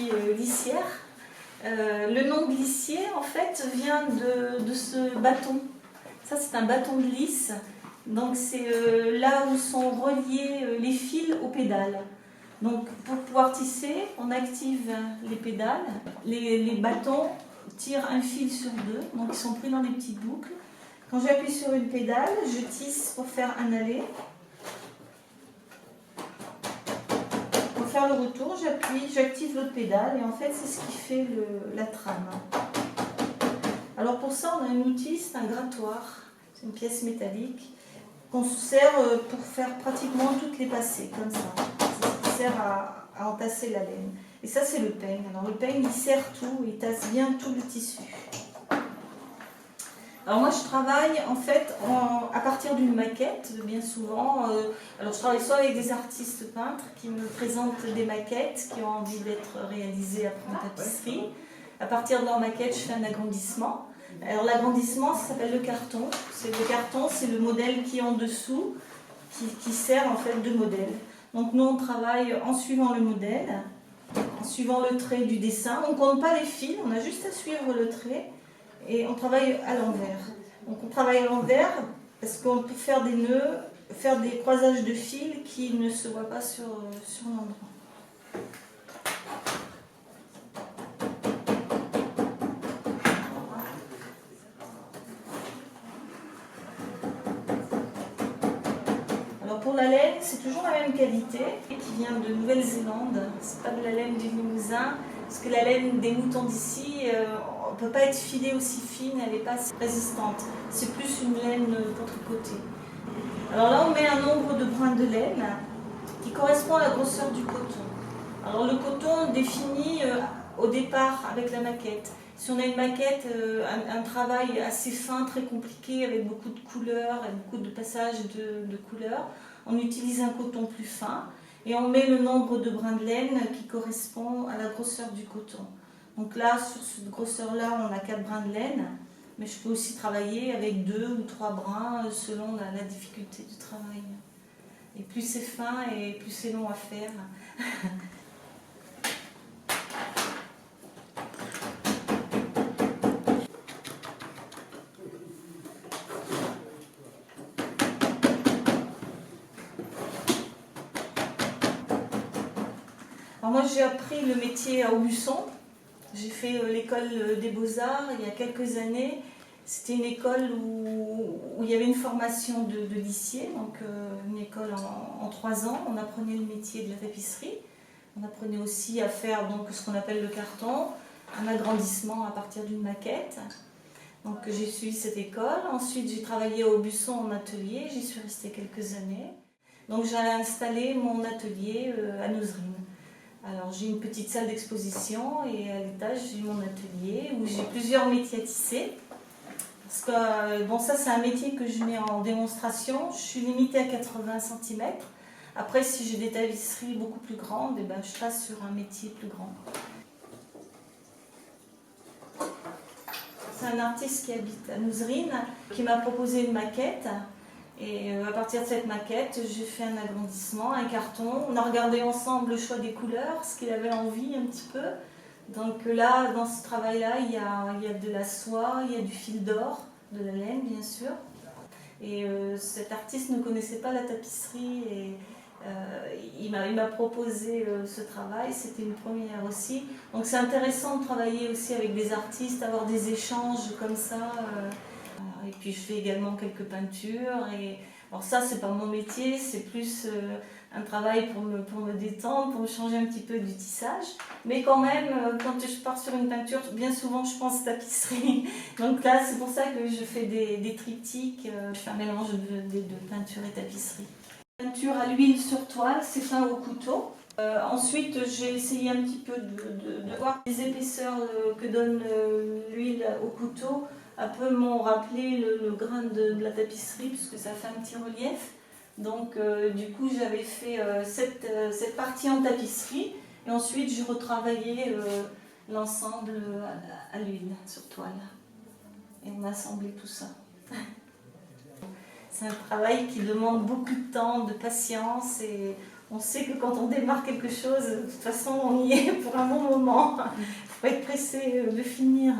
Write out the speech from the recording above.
suis lissière. Le nom de lissier, en fait, vient de ce bâton. Ça, c'est un bâton de lisse. Donc, c'est là où sont reliés les fils aux pédales. Donc, pour pouvoir tisser, on active les pédales. Les bâtons tirent un fil sur deux, donc ils sont pris dans des petites boucles. Quand j'appuie sur une pédale, je tisse pour faire un aller. Pour faire le retour, j'active l'autre pédale et en fait, c'est ce qui fait la trame. Alors pour ça, on a un outil, c'est un grattoir. C'est une pièce métallique qu'on se sert pour faire pratiquement toutes les passées, comme ça. C'est ce qui sert à entasser la laine. Et ça, c'est le peigne. Alors le peigne, il serre tout, il tasse bien tout le tissu. Alors moi, je travaille en fait à partir d'une maquette, bien souvent. Alors je travaille soit avec des artistes peintres qui me présentent des maquettes qui ont envie d'être réalisées après en tapisserie. À partir de leur maquette, je fais un agrandissement. Alors l'agrandissement, ça s'appelle le carton. Le carton, c'est le modèle qui est en dessous, qui sert en fait de modèle. Donc nous, on travaille en suivant le modèle, en suivant le trait du dessin. On ne compte pas les fils, on a juste à suivre le trait et on travaille à l'envers. Donc on travaille à l'envers parce qu'on peut faire des nœuds, faire des croisages de fils qui ne se voient pas sur l'endroit. Pour la laine, c'est toujours la même qualité, qui vient de Nouvelle-Zélande. C'est pas de la laine du Limousin, parce que la laine des moutons d'ici, on ne peut pas être filée aussi fine, elle n'est pas si résistante. C'est plus une laine pour tricoter. Alors là, on met un nombre de brins de laine qui correspond à la grosseur du coton. Alors le coton définit au départ avec la maquette. Si on a une maquette, un travail assez fin, très compliqué, avec beaucoup de couleurs et beaucoup de passages de couleurs, on utilise un coton plus fin et on met le nombre de brins de laine qui correspond à la grosseur du coton. Donc là, sur cette grosseur-là, on a 4 brins de laine, mais je peux aussi travailler avec 2 ou 3 brins selon la difficulté du travail. Et plus c'est fin et plus c'est long à faire. Alors moi j'ai appris le métier à Aubusson. J'ai fait l'école des Beaux-Arts il y a quelques années. C'était une école où il y avait une formation de lissier, donc une école en 3 ans. On apprenait le métier de la tapisserie. On apprenait aussi à faire donc, ce qu'on appelle le carton, un agrandissement à partir d'une maquette. Donc j'ai suivi cette école. Ensuite j'ai travaillé à Aubusson en atelier. J'y suis restée quelques années. Donc j'ai installé mon atelier à Nouzerines. Alors j'ai une petite salle d'exposition et à l'étage j'ai mon atelier où j'ai plusieurs métiers à tisser. Parce que bon, ça c'est un métier que je mets en démonstration. Je suis limitée à 80 cm. Après, si j'ai des tapisseries beaucoup plus grandes, eh ben, je passe sur un métier plus grand. C'est un artiste qui habite à Nouzerines qui m'a proposé une maquette. Et à partir de cette maquette, j'ai fait un agrandissement, un carton. On a regardé ensemble le choix des couleurs, ce qu'il avait envie un petit peu. Donc là, dans ce travail-là, il y a de la soie, il y a du fil d'or, de la laine bien sûr. Et cet artiste ne connaissait pas la tapisserie et il m'a proposé ce travail, c'était une première aussi. Donc c'est intéressant de travailler aussi avec des artistes, avoir des échanges comme ça. Et puis je fais également quelques peintures. Alors ça, c'est pas mon métier, c'est plus un travail pour me détendre, pour me changer un petit peu du tissage. Mais quand même, quand je pars sur une peinture, bien souvent je pense tapisserie. Donc là, c'est pour ça que je fais des triptyques, je fais un mélange de peinture et tapisserie. Peinture à l'huile sur toile, c'est fin au couteau. Ensuite, j'ai essayé un petit peu de voir les épaisseurs que donne l'huile au couteau. Un peu m'ont rappelé le grain de la tapisserie, puisque ça fait un petit relief. Donc, du coup, j'avais fait cette partie en tapisserie. Et ensuite, j'ai retravaillé l'ensemble à l'huile sur toile. Et on a assemblé tout ça. C'est un travail qui demande beaucoup de temps, de patience et On sait que quand on démarre quelque chose, de toute façon, on y est pour un bon moment. Il ne faut pas être pressé de finir.